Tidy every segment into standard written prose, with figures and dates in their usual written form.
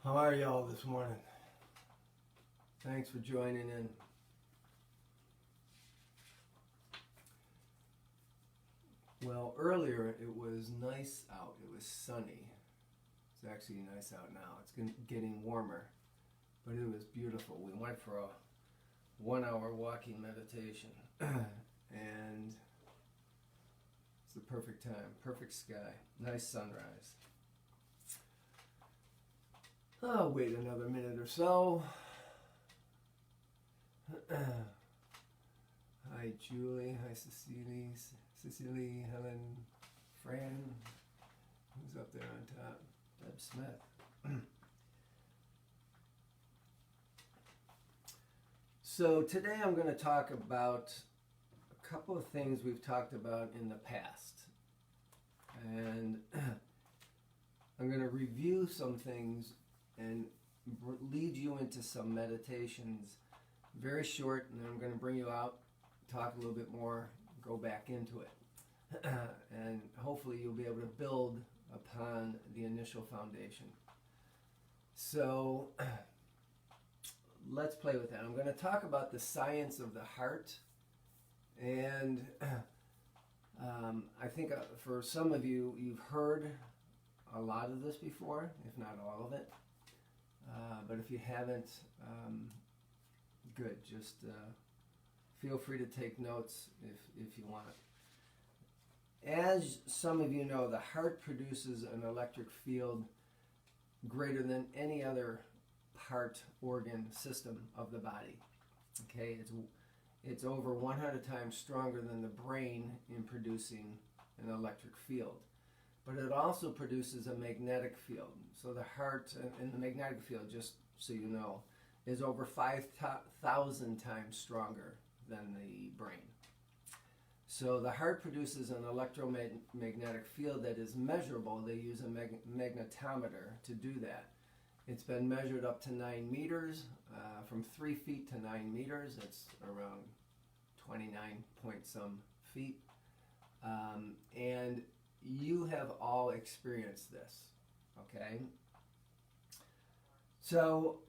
How are y'all this morning? Thanks for joining in. Well, earlier it was nice out. It was sunny. It's actually nice out now. It's getting warmer, but it was beautiful. We went for a 1-hour walking meditation, and it's the perfect time, perfect sky, nice sunrise. I'll wait another minute or so. Hi, Julie. Hi, Cecily, Helen, Fran. Who's up there on top? Deb Smith. So today I'm going to talk about a couple of things we've talked about in the past. And I'm going to review some things and lead you into some meditations, very short, and then I'm going to bring you out, talk a little bit more, go back into it. And hopefully you'll be able to build upon the initial foundation. So let's play with that. I'm going to talk about the science of the heart, and I think for some of you, you've heard a lot of this before, if not all of it. But if you haven't, good. Just feel free to take notes if you want. As some of you know, the heart produces an electric field greater than any other part, organ, system of the body. Okay, it's over 100 times stronger than the brain in producing an electric field. But it also produces a magnetic field. So the heart and the magnetic field, just so you know, is over 5,000 times stronger than the brain. So the heart produces an electromagnetic field that is measurable. They use a magnetometer to do that. It's been measured up to 9 meters, from 3 feet to 9 meters. It's around 29 point some feet. And you have all experienced this, okay? So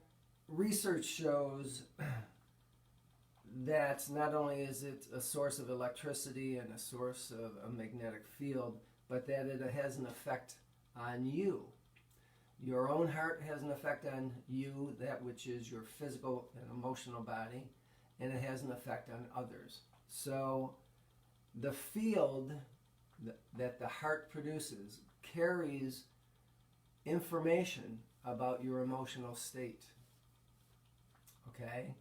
research shows that not only is it a source of electricity and a source of a magnetic field, but that it has an effect on you. Your own heart has an effect on you, that which is your physical and emotional body, and it has an effect on others. So the field that the heart produces carries information about your emotional state. Okay?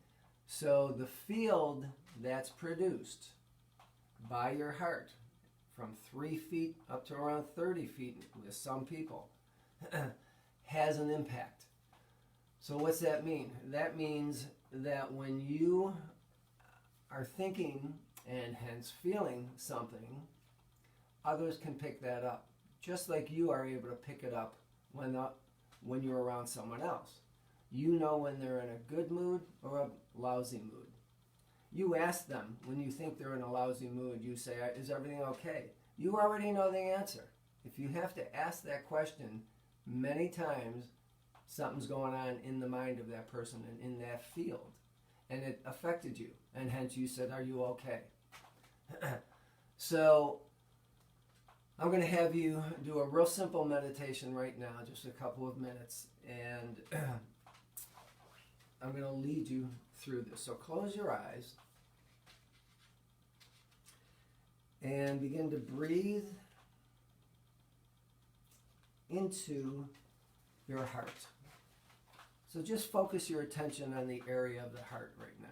So the field that's produced by your heart from 3 feet up to around 30 feet with some people has an impact. So what's that mean? That means that when you are thinking and hence feeling something, others can pick that up, just like you are able to pick it up when you're around someone else. You know when they're in a good mood or a lousy mood. You ask them when you think they're in a lousy mood, you say, is everything okay? You already know the answer. If you have to ask that question many times, something's going on in the mind of that person and in that field. And it affected you. And hence you said, are you okay? So I'm going to have you do a real simple meditation right now, just a couple of minutes, and I'm going to lead you through this. So close your eyes and begin to breathe into your heart. So just focus your attention on the area of the heart right now.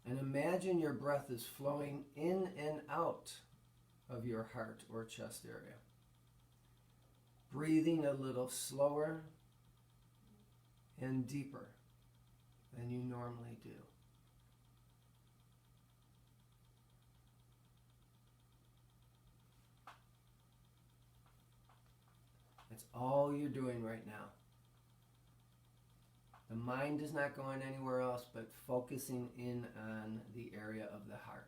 And imagine your breath is flowing in and out of your heart or chest area. Breathing a little slower and deeper than you normally do. That's all you're doing right now. The mind is not going anywhere else, but focusing in on the area of the heart.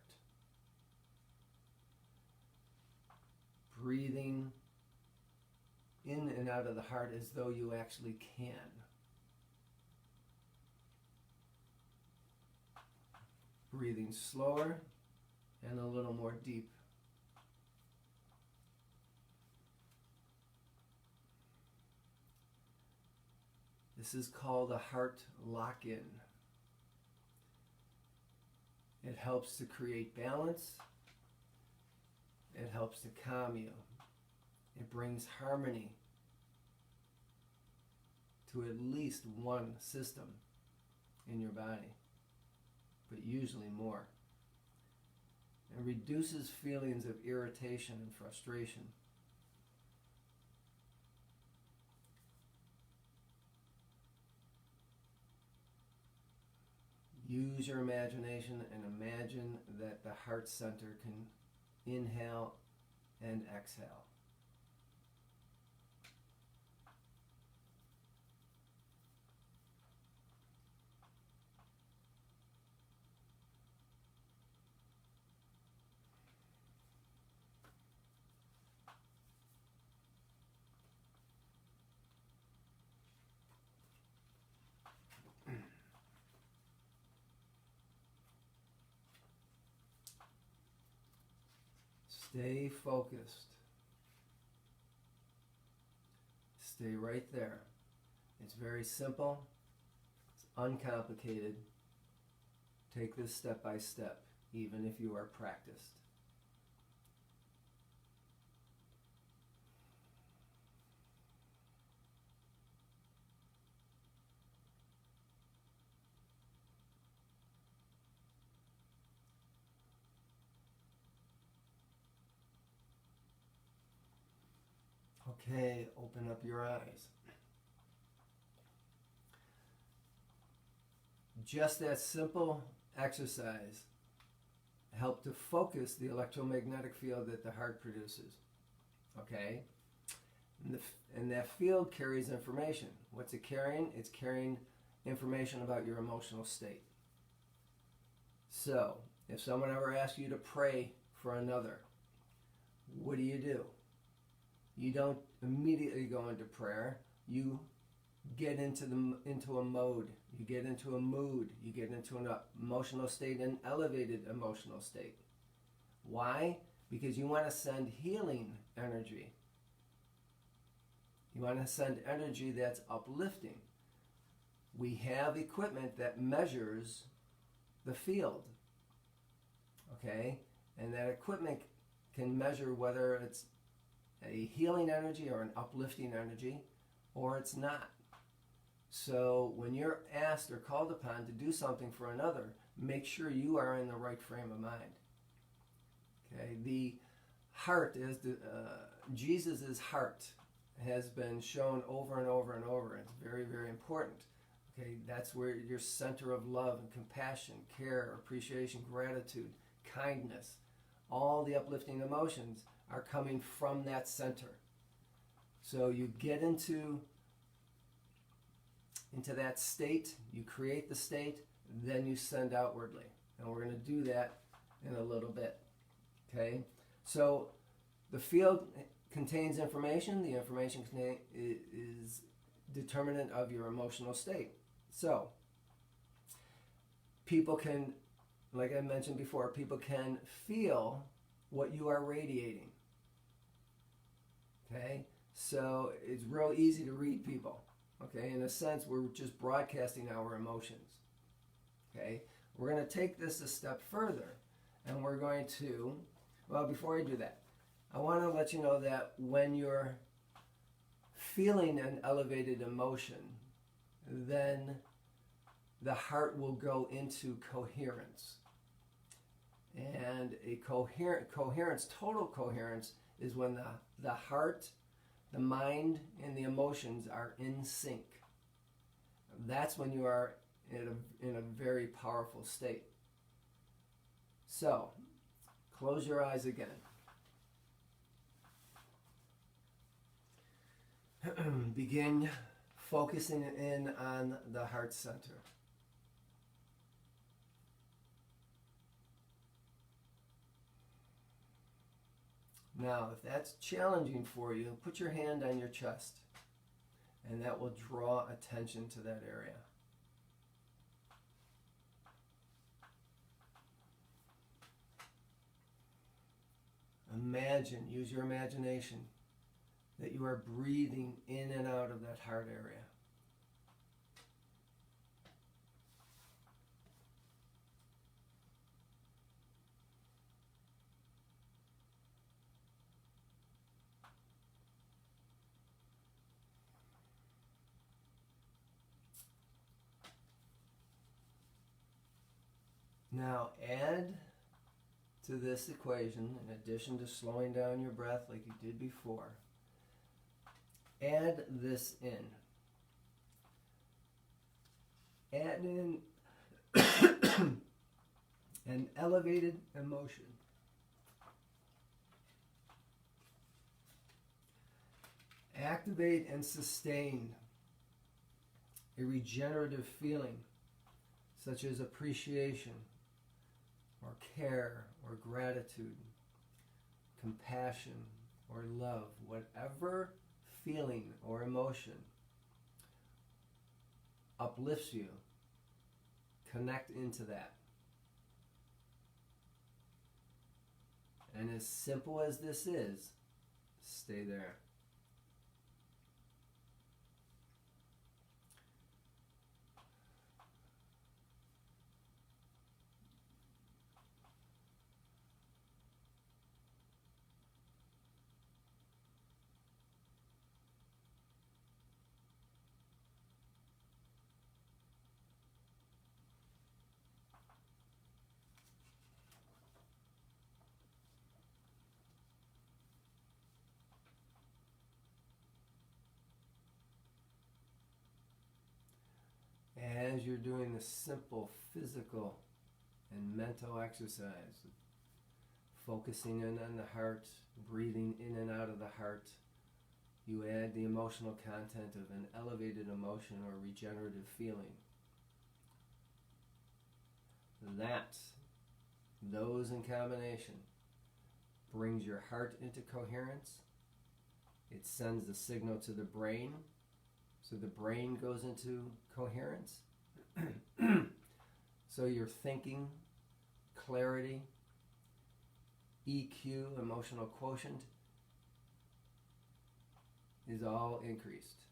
Breathing in and out of the heart as though you actually can. Breathing slower and a little more deep. This is called a heart lock-in. It helps to create balance. It helps to calm you. It brings harmony to at least one system in your body, but usually more. It reduces feelings of irritation and frustration. Use your imagination and imagine that the heart center can inhale and exhale. Stay focused. Stay right there. It's very simple. It's uncomplicated. Take this step by step, even if you are practiced. Okay, open up your eyes. Just that simple exercise helped to focus the electromagnetic field that the heart produces. Okay? And that field carries information. What's it carrying? It's carrying information about your emotional state. So, if someone ever asks you to pray for another, what do? You don't immediately go into prayer. You get into a mode. You get into a mood. You get into an emotional state, an elevated emotional state. Why? Because you want to send healing energy. You want to send energy that's uplifting. We have equipment that measures the field. Okay? And that equipment can measure whether it's a healing energy or an uplifting energy, or it's not. So when you're asked or called upon to do something for another, make sure you are in the right frame of mind. Okay, the heart is Jesus' heart has been shown over and over and over. It's very, very important. Okay, that's where your center of love and compassion, care, appreciation, gratitude, kindness, all the uplifting emotions are coming from that center. So you get into that state, you create the state, then you send outwardly. And we're going to do that in a little bit. Okay? So the field contains information. The information is determinant of your emotional state. So people can, like I mentioned before, people can feel what you are radiating. Okay? So it's real easy to read people. Okay? In a sense, we're just broadcasting our emotions. Okay? We're going to take this a step further, and we're going to, well, before I do that, I want to let you know that when you're feeling an elevated emotion, then the heart will go into coherence. And a coherence, total coherence, is when the heart, the mind, and the emotions are in sync. That's when you are in a very powerful state. So, close your eyes again. Begin focusing in on the heart center. Now, if that's challenging for you, put your hand on your chest, and that will draw attention to that area. Imagine, use your imagination, that you are breathing in and out of that heart area. Now add to this equation, in addition to slowing down your breath like you did before, add this in. Add in an elevated emotion. Activate and sustain a regenerative feeling, such as appreciation, or care, or gratitude, compassion, or love, whatever feeling or emotion uplifts you, connect into that. And as simple as this is, stay there. As you're doing this simple physical and mental exercise, focusing in on the heart, breathing in and out of the heart, you add the emotional content of an elevated emotion or regenerative feeling. Those in combination, brings your heart into coherence. It sends the signal to the brain, so the brain goes into coherence. So your thinking, clarity, EQ, emotional quotient, is all increased.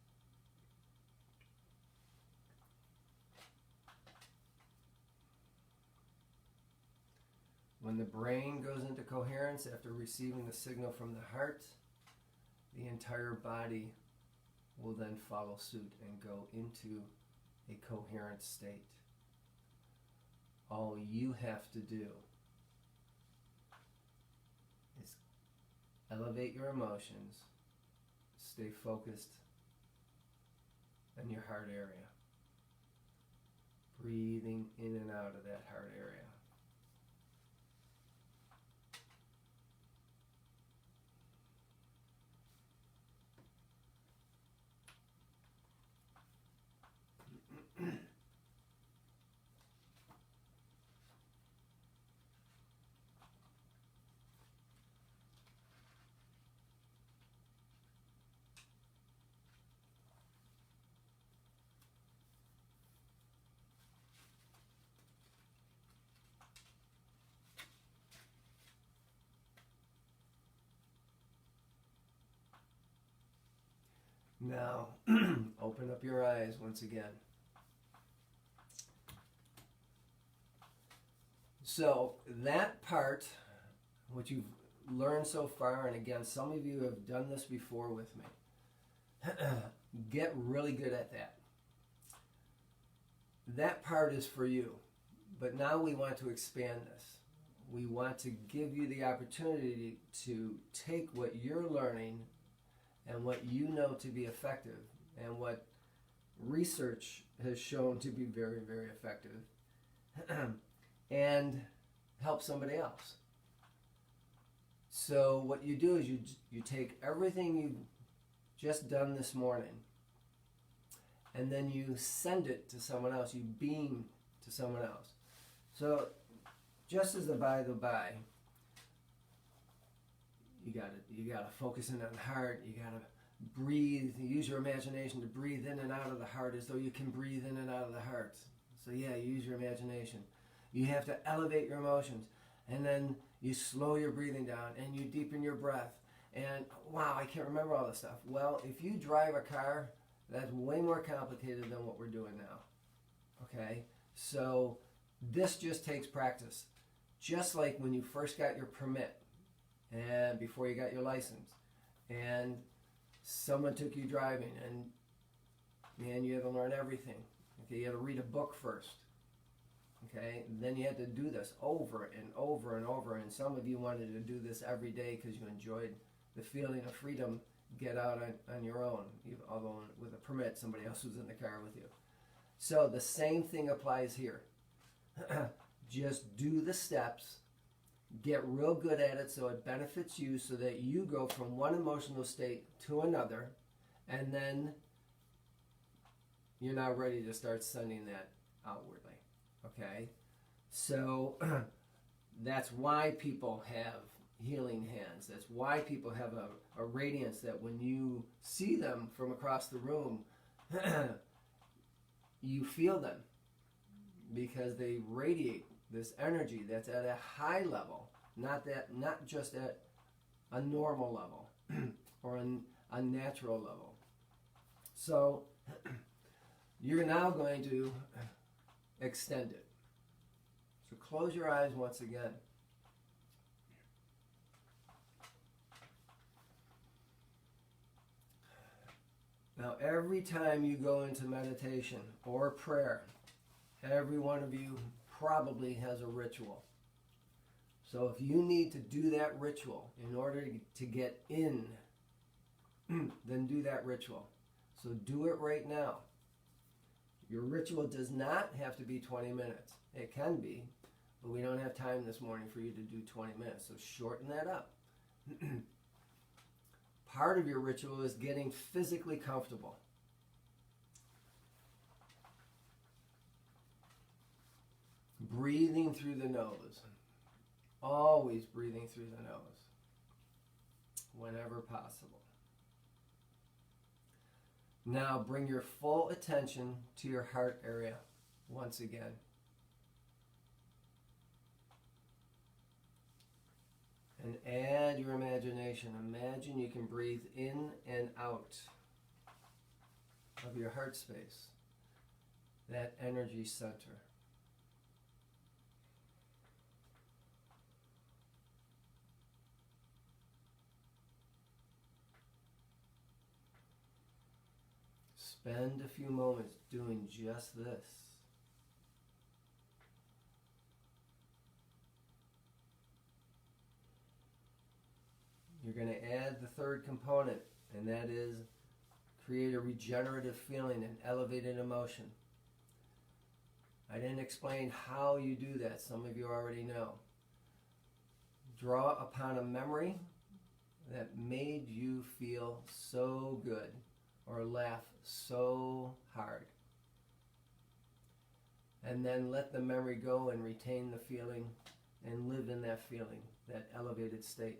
When the brain goes into coherence after receiving the signal from the heart, the entire body will then follow suit and go into a coherent state. All you have to do is elevate your emotions, stay focused in your heart area, breathing in and out of that heart area. Now, open up your eyes once again. So that part, what you've learned so far, and again, some of you have done this before with me, get really good at that. That part is for you, but now we want to expand this. We want to give you the opportunity to take what you're learning and what you know to be effective, and what research has shown to be very, very effective, and help somebody else. So what you do is you take everything you've just done this morning and then you send it to someone else. You beam to someone else. So just as a by the by, you gotta focus in on the heart. You gotta breathe. Use your imagination to breathe in and out of the heart as though you can breathe in and out of the heart. So yeah, use your imagination. You have to elevate your emotions, and then you slow your breathing down, and you deepen your breath. And wow, I can't remember all this stuff. Well, if you drive a car, that's way more complicated than what we're doing now. Okay? So this just takes practice. Just like when you first got your permit and before you got your license, and someone took you driving, and man, you had to learn everything. Okay, you had to read a book first. Okay, and then you had to do this over and over and over, and some of you wanted to do this every day because you enjoyed the feeling of freedom. Get out on your own, although with a permit, somebody else was in the car with you. So the same thing applies here. Just do the steps, get real good at it so it benefits you, so that you go from one emotional state to another, and then you're now ready to start sending that outwardly. Okay? So that's why people have healing hands. That's why people have a radiance that when you see them from across the room, you feel them, because they radiate this energy that's at a high level, not just at a normal level or a natural level. So you're now going to extend it. So close your eyes once again. Now, every time you go into meditation or prayer, every one of you probably has a ritual. So if you need to do that ritual in order to get in, then do that ritual. So do it right now. Your ritual does not have to be 20 minutes. It can be, but we don't have time this morning for you to do 20 minutes, so shorten that up. Part of your ritual is getting physically comfortable. Breathing through the nose. Always breathing through the nose, whenever possible. Now bring your full attention to your heart area once again. And add your imagination. Imagine you can breathe in and out of your heart space, that energy center. Spend a few moments doing just this. You're going to add the third component, and that is create a regenerative feeling, an elevated emotion. I didn't explain how you do that. Some of you already know. Draw upon a memory that made you feel so good or laugh so hard. And then let the memory go and retain the feeling and live in that feeling, that elevated state.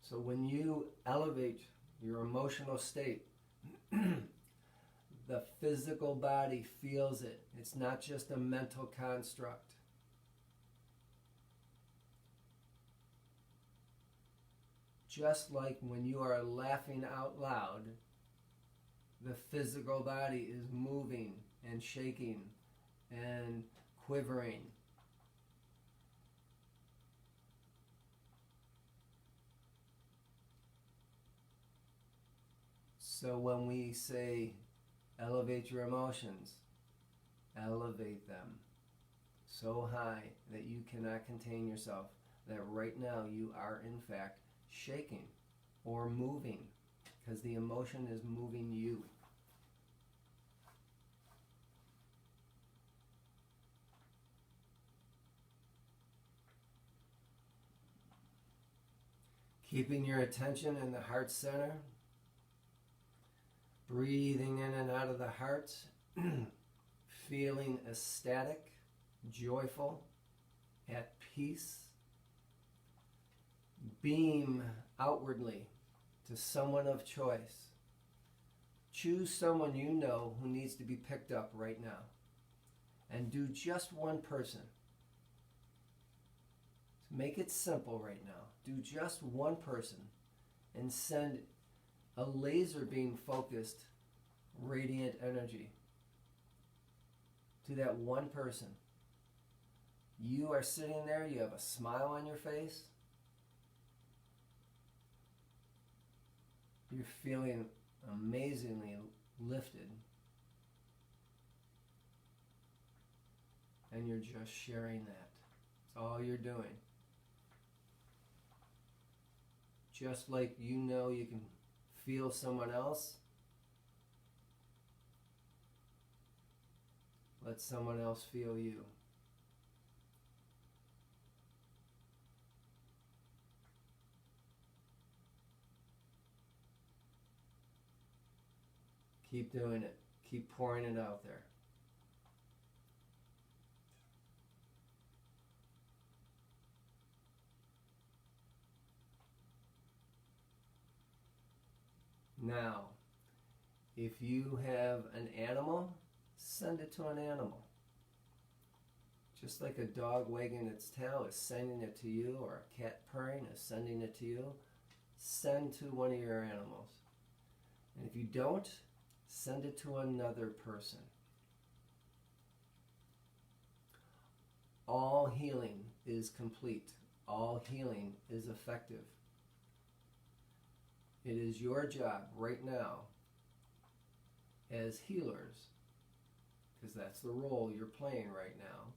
So when you elevate your emotional state, the physical body feels it. It's not just a mental construct. Just like when you are laughing out loud, the physical body is moving and shaking and quivering. So when we say elevate your emotions, elevate them so high that you cannot contain yourself, that right now you are in fact shaking or moving, because the emotion is moving you. Keeping your attention in the heart center. Breathing in and out of the heart. Feeling ecstatic, joyful, at peace. Beam outwardly to someone of choice. Choose someone you know who needs to be picked up right now. And do just one person. Make it simple right now. Do just one person and send a laser beam focused radiant energy to that one person. You are sitting there, you have a smile on your face. You're feeling amazingly lifted. And you're just sharing that. That's all you're doing. Just like you know you can feel someone else, let someone else feel you. Keep doing it. Keep pouring it out there. Now, if you have an animal, send it to an animal. Just like a dog wagging its tail is sending it to you, or a cat purring is sending it to you, send to one of your animals. And if you don't, send it to another person. All healing is complete. All healing is effective. It is your job right now as healers, because that's the role you're playing right now,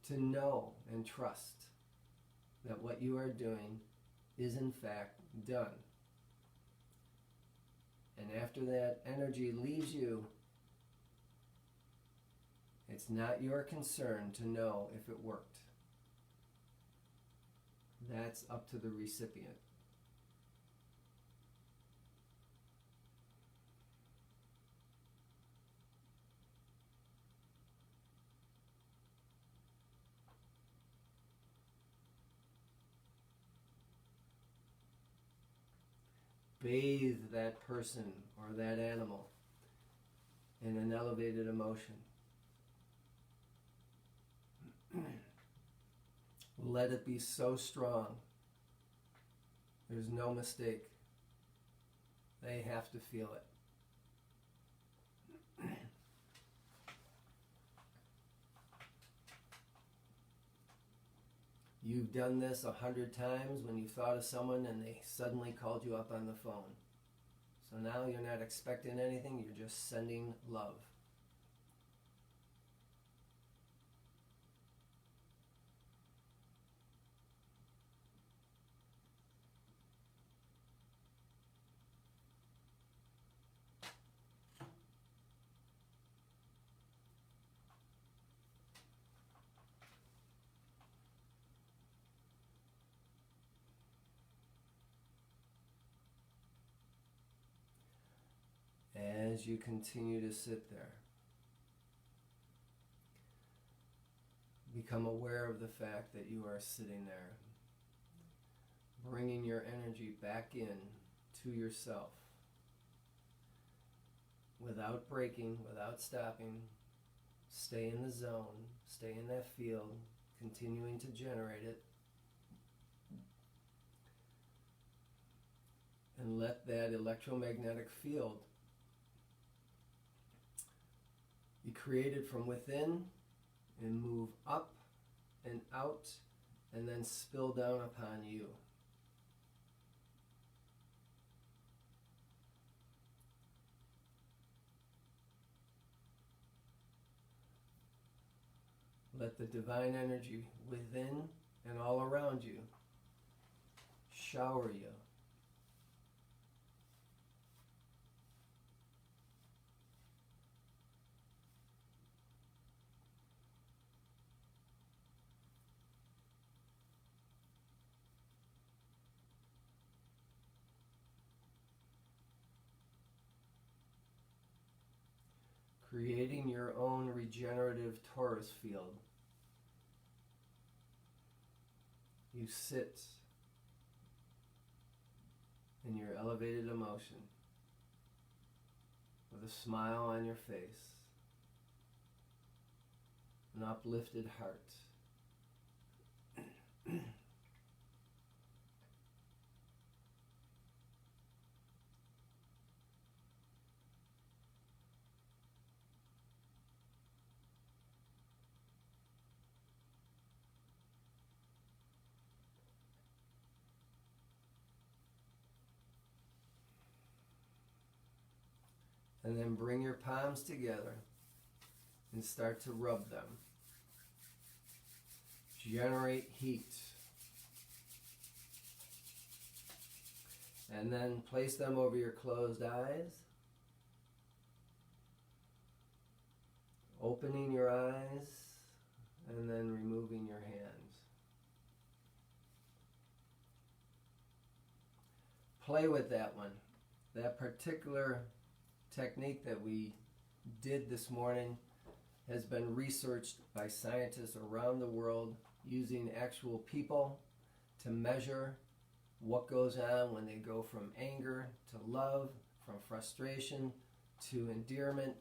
to know and trust that what you are doing is in fact done. And after that energy leaves you, it's not your concern to know if it worked. That's up to the recipient. Bathe that person or that animal in an elevated emotion. Let it be so strong. There's no mistake. They have to feel it. You've done this 100 times when you thought of someone and they suddenly called you up on the phone. So now you're not expecting anything, you're just sending love. As you continue to sit there, become aware of the fact that you are sitting there, bringing your energy back in to yourself, without breaking, without stopping. Stay in the zone, stay in that field, continuing to generate it, and let that electromagnetic field be created from within and move up and out and then spill down upon you. Let the divine energy within and all around you shower you. creating your own regenerative torus field. You sit in your elevated emotion with a smile on your face, an uplifted heart. And then bring your palms together and start to rub them. Generate heat. And then place them over your closed eyes. Opening your eyes and then removing your hands. Play with that one. That particular technique that we did this morning has been researched by scientists around the world using actual people to measure what goes on when they go from anger to love, from frustration to endearment,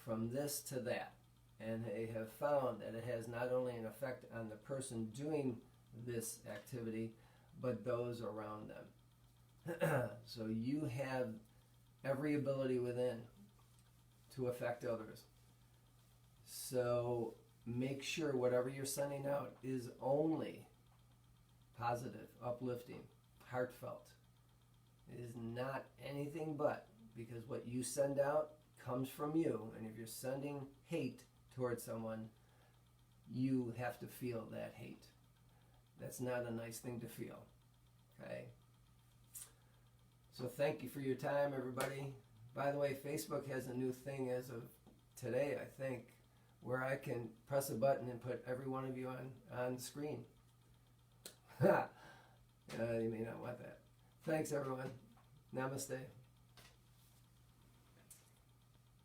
from this to that. And they have found that it has not only an effect on the person doing this activity, but those around them. So you have every ability within to affect others. So make sure whatever you're sending out is only positive, uplifting, heartfelt. It is not anything but, because what you send out comes from you, and if you're sending hate towards someone, you have to feel that hate. That's not a nice thing to feel. Okay? So thank you for your time, everybody. By the way, Facebook has a new thing as of today, I think, where I can press a button and put every one of you on the screen. You may not want that. Thanks, everyone. Namaste.